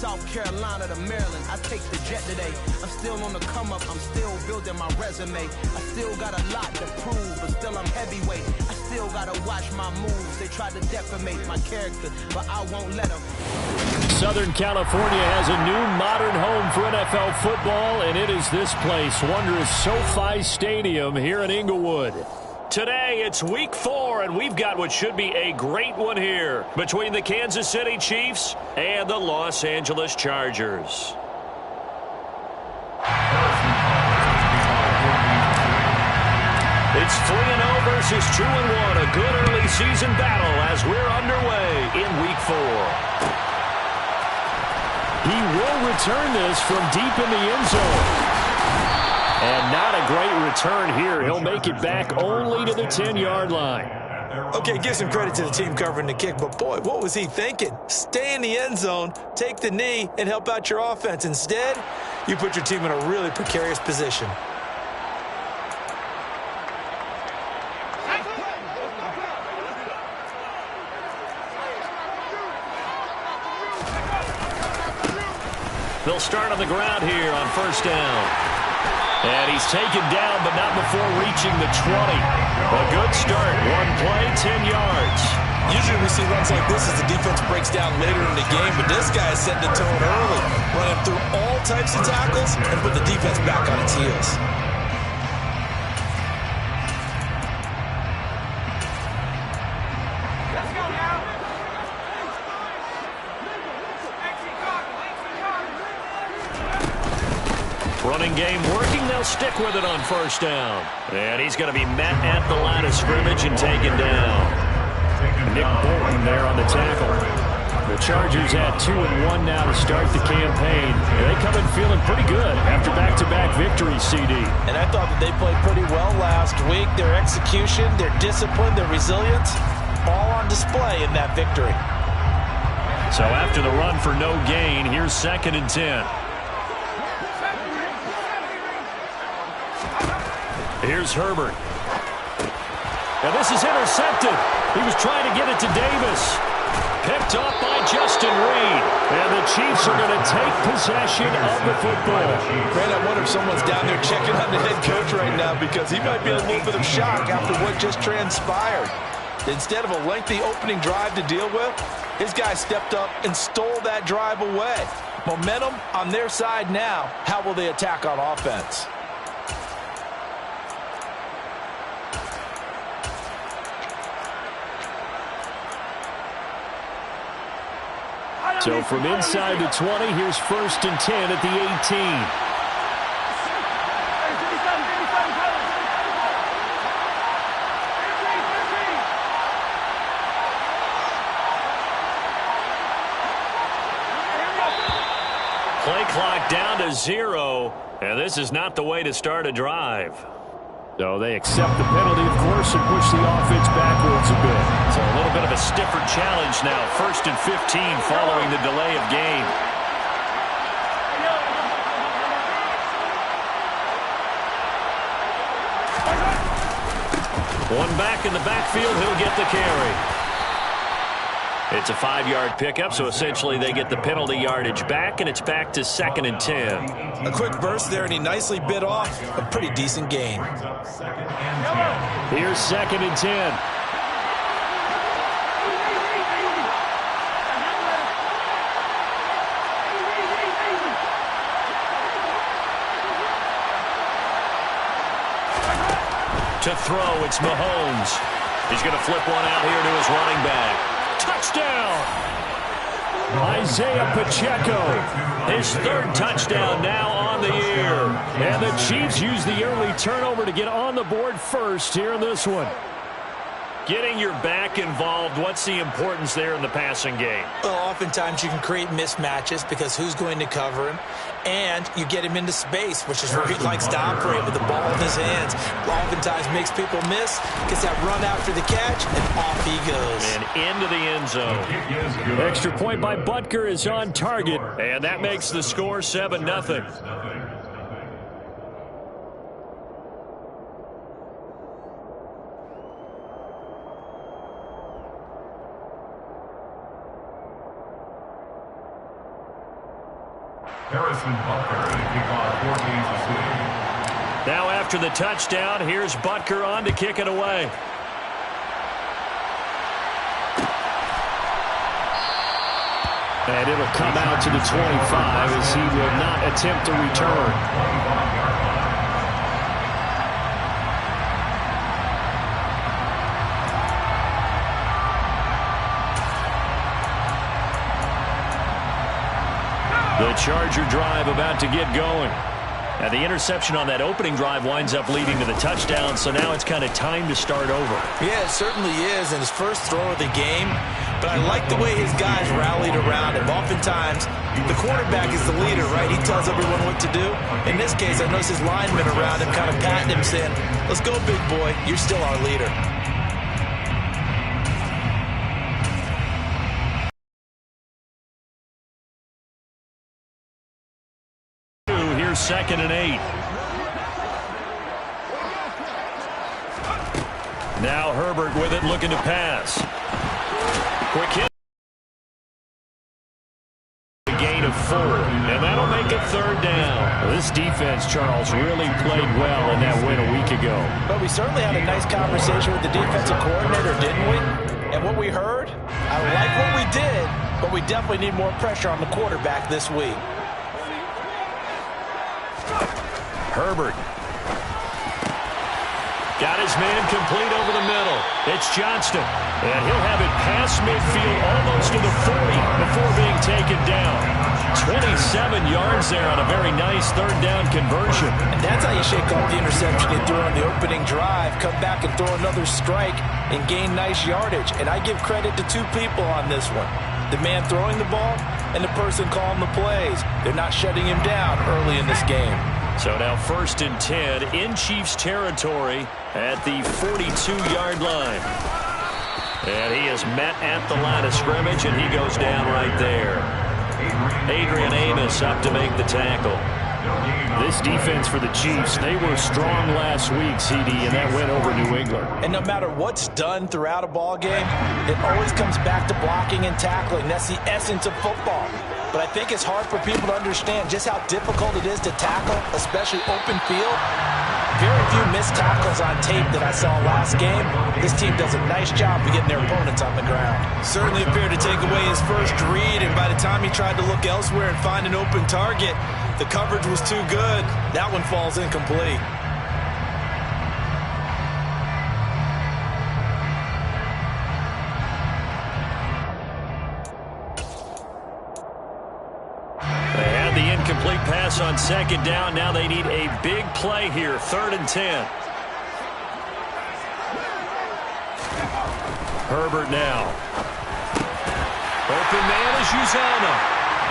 South Carolina to Maryland, I take the jet today. I'm still on the come up, I'm still building my resume. I still got a lot to prove, but still I'm heavyweight. I still gotta watch my moves. They tried to defamate my character, but I won't let them. Southern California has a new modern home for NFL football, and it is this place, wondrous SoFi Stadium here in Inglewood. Today, it's Week 4, and we've got what should be a great one here between the Kansas City Chiefs and the Los Angeles Chargers. It's 3-0 versus 2-1, a good early season battle as we're underway in Week 4. He will return this from deep in the end zone. And not a great return here. He'll make it back only to the 10-yard line. Okay, give some credit to the team covering the kick, but boy, what was he thinking? Stay in the end zone, take the knee, and help out your offense. Instead, you put your team in a really precarious position. They'll start on the ground here on first down. And he's taken down, but not before reaching the 20. A good start. One play, 10 yards. Usually we see runs like this as the defense breaks down later in the game, but this guy is setting the tone early, running through all types of tackles and put the defense back on its heels. Running game working. They'll stick with it on first down. And he's going to be met at the line of scrimmage and taken down. Nick Bolton there on the tackle. The Chargers at 2-1 now to start the campaign. And they come in feeling pretty good after back-to-back victories, CD. And I thought that they played pretty well last week. Their execution, their discipline, their resilience, all on display in that victory. So after the run for no gain, here's 2nd and 10. Here's Herbert. Now this is intercepted. He was trying to get it to Davis. Picked up by Justin Reed. And the Chiefs are going to take possession of the football. Grant, I wonder if someone's down there checking on the head coach right now because he might be in a little bit of shock after what just transpired. Instead of a lengthy opening drive to deal with, his guy stepped up and stole that drive away. Momentum on their side now. How will they attack on offense? So from inside the 20, here's 1st and 10 at the 18. Play clock down to 0, and this is not the way to start a drive. So they accept the penalty, of course, and push the offense backwards a bit. So a little bit of a stiffer challenge now. 1st and 15 following the delay of game. One back in the backfield, he'll get the carry. It's a 5-yard pickup, so essentially they get the penalty yardage back, and it's back to 2nd and 10. A quick burst there, and he nicely bit off a pretty decent gain. Here's 2nd and 10. To throw, it's Mahomes. He's going to flip one out here to his running back. Touchdown! Isaiah Pacheco, his 3rd touchdown now on the year. And the Chiefs use the early turnover to get on the board first here in this one. Getting your back involved, what's the importance there in the passing game? Well, oftentimes you can create mismatches because who's going to cover him? And you get him into space, which is where he likes to operate with the ball in his hands. Oftentimes makes people miss, gets that run after the catch, and off he goes. And into the end zone. Extra point by Butker is on target, and that makes the score 7-0. Harrison Butker, the kickoff, 14-6. Now after the touchdown, here's Butker on to kick it away. And it'll come out to the 25 as he will not attempt to return. The Charger drive about to get going. And the interception on that opening drive winds up leading to the touchdown, so now it's kind of time to start over. Yeah, it certainly is, and his first throw of the game. But I like the way his guys rallied around him. Oftentimes, the quarterback is the leader, right? He tells everyone what to do. In this case, I noticed his linemen around him kind of patting him, saying, "Let's go, big boy. You're still our leader." Second and 8. Now Herbert with it, looking to pass. Quick hit. A gain of 4, and that'll make it third down. This defense, Charles, really played well in that win a week ago. But we certainly had a nice conversation with the defensive coordinator, didn't we? And what we heard, I like what we did, but we definitely need more pressure on the quarterback this week. Herbert. Got his man complete over the middle. It's Johnston. And he'll have it past midfield almost to the 40 before being taken down. 27 yards there on a very nice third down conversion. And that's how you shake off the interception you threw on the opening drive. Come back and throw another strike and gain nice yardage. And I give credit to two people on this one. The man throwing the ball and the person calling the plays. They're not shutting him down early in this game. So now 1st and 10 in Chiefs territory at the 42-yard line. And he is met at the line of scrimmage, and he goes down right there. Adrian Amos up to make the tackle. This defense for the Chiefs, they were strong last week, CD, and that went over New England. And no matter what's done throughout a ball game, it always comes back to blocking and tackling. That's the essence of football. But I think it's hard for people to understand just how difficult it is to tackle, especially open field. Very few missed tackles on tape that I saw last game. This team does a nice job of getting their opponents on the ground. Certainly appeared to take away his first read, and by the time he tried to look elsewhere and find an open target, the coverage was too good. That one falls incomplete. Incomplete pass on second down. Now they need a big play here. 3rd and 10. Herbert now. Open man is Uzomah.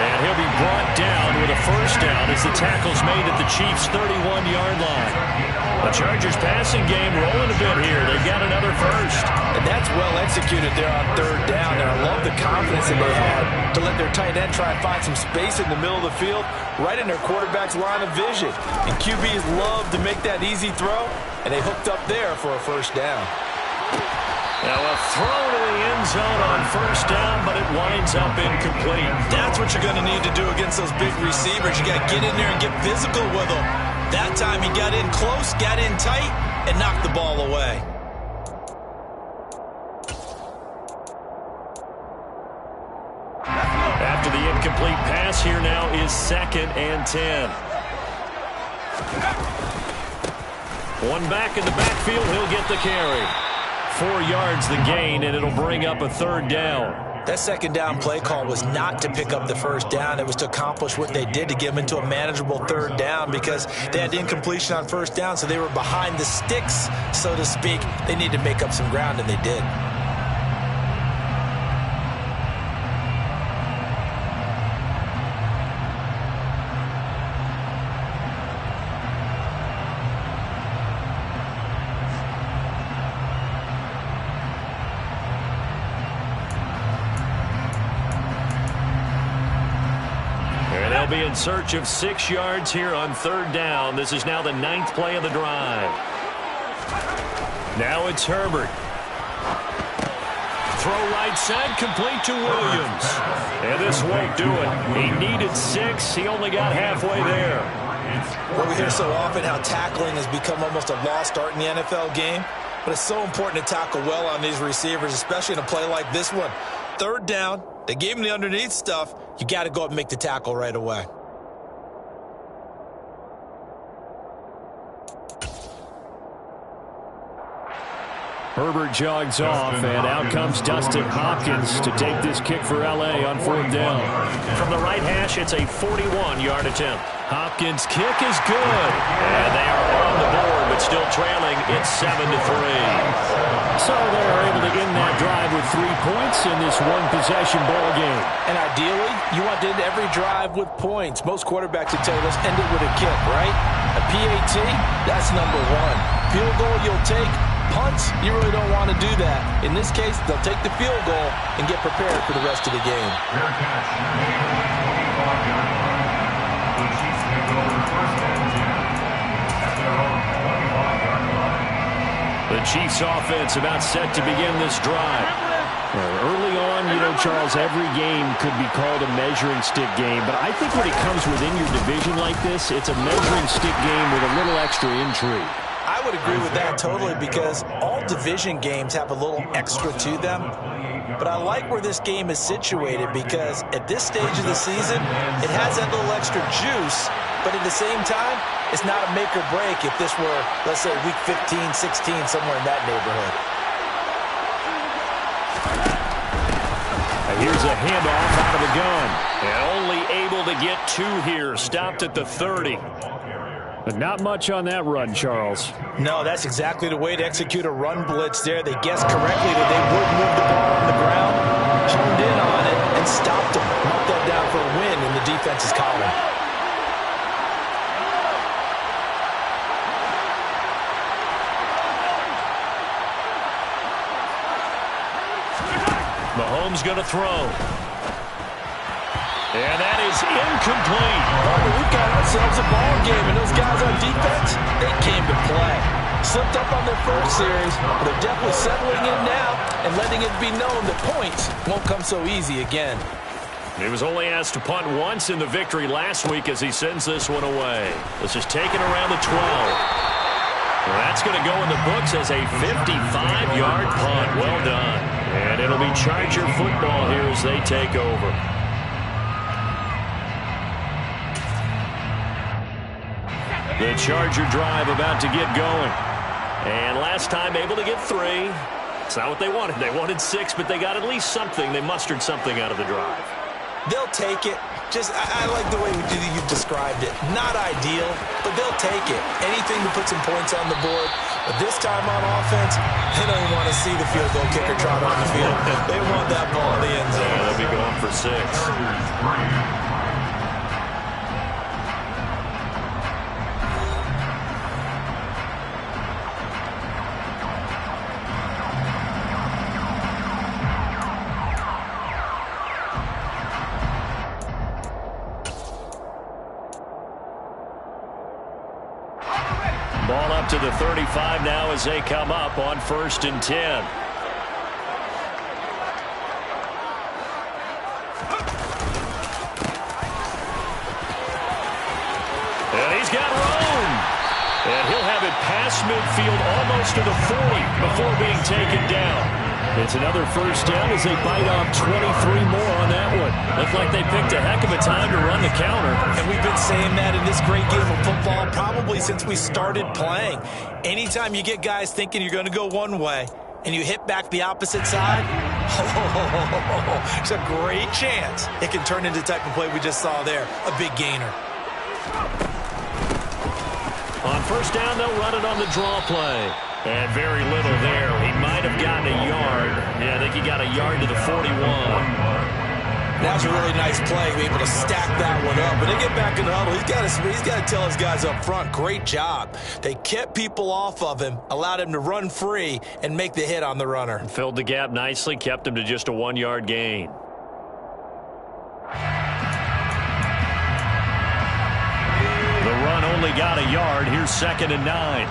And he'll be brought down with a first down as the tackle's made at the Chiefs' 31-yard line. The Chargers passing game rolling a bit here. They've got another first. And that's well executed there on 3rd down. And I love the confidence that they had to let their tight end try and find some space in the middle of the field, right in their quarterback's line of vision. And QBs love to make that easy throw, and they hooked up there for a first down. Now a throw to the end zone on first down, but it winds up incomplete. That's what you're going to need to do against those big receivers. You got to get in there and get physical with them. That time he got in close, got in tight, and knocked the ball away. After the incomplete pass, here now is 2nd and 10. One back in the backfield, he'll get the carry. 4 yards the gain, and it'll bring up a 3rd down. That second down play call was not to pick up the first down. It was to accomplish what they did, to get them into a manageable 3rd down, because they had incompletion on first down, so they were behind the sticks, so to speak. They needed to make up some ground, and they did. Be in search of 6 yards here on 3rd down. This is now the 9th play of the drive. Now it's Herbert. throw right side, complete to Williams. And this won't do it. He needed 6. He only got halfway there. Well, we hear so often how tackling has become almost a lost art in the NFL game. But it's so important to tackle well on these receivers, especially in a play like this one. 3rd down, they gave him the underneath stuff. You got to go up and make the tackle right away. Herbert jogs off, and out comes Dustin Hopkins to take this kick for L.A. on 4th down. From the right hash, it's a 41-yard attempt. Hopkins' kick is good, and they are on the board, but still trailing. It's 7-3. So they are able to end that drive with 3 points in this one-possession ball game. And ideally, you want to end every drive with points. Most quarterbacks would tell you, let's end it with a kick, right? A PAT, that's number 1. Field goal you'll take. Punts, you really don't want to do that. In this case, they'll take the field goal and get prepared for the rest of the game. The Chiefs offense about set to begin this drive. Early on, Charles, every game could be called a measuring stick game, but I think when it comes within your division like this, it's a measuring stick game with a little extra intrigue. I would agree with that totally, because all division games have a little extra to them. But I like where this game is situated, because at this stage of the season, it has that little extra juice, but at the same time, it's not a make or break if this were, let's say, week 15, 16, somewhere in that neighborhood. Here's a handoff out of the gun. And only able to get 2 here. Stopped at the 30. But not much on that run, Charles. No, that's exactly the way to execute a run blitz there. They guessed correctly that they would move the ball on the ground, honed in on it, and stopped them. Marked that down for a win in the defense's column. Mahomes going to throw. And that is incomplete. We've got ourselves a ball game, and those guys on defense, they came to play. Slipped up on their first series, but they're definitely settling in now and letting it be known that points won't come so easy again. He was only asked to punt once in the victory last week as he sends this one away. This is taken around the 12. Well, that's going to go in the books as a 55-yard punt. Well done. And it'll be Charger football here as they take over. The Charger drive about to get going. And last time able to get 3. It's not what they wanted. They wanted 6, but they got at least something. They mustered something out of the drive. They'll take it. I like the way you've described it. Not ideal, but they'll take it. Anything to put some points on the board. But this time on offense, they don't even want to see the field goal kicker trot on the field. They want that ball in the end zone. Yeah, they'll be going for 6. Ball up to the 35 now as they come up on 1st and 10. And he's got room. And he'll have it past midfield almost to the 40 before being taken down. It's another 1st down as they bite off 23 more on that one. Looked like they picked a heck of a time to run the counter. And we've been saying that in this great game of football probably since we started playing. Anytime you get guys thinking you're going to go one way and you hit back the opposite side, it's a great chance it can turn into the type of play we just saw there, a big gainer. On 1st down, they'll run it on the draw play. And very little there. He might have gotten a yard. Yeah, I think he got a yard to the 41. That was a really nice play, be able to stack that one up. When they get back in the huddle, he's got to tell his guys up front, great job. They kept people off of him, allowed him to run free and make the hit on the runner. Filled the gap nicely, kept him to just a 1-yard gain. The run only got a yard. Here's 2nd and 9.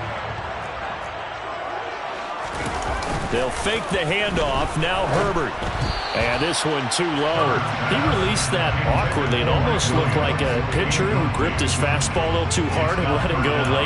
They'll fake the handoff. Now Herbert. And this one too low. He released that awkwardly. It almost looked like a pitcher who gripped his fastball a little too hard and let it go late.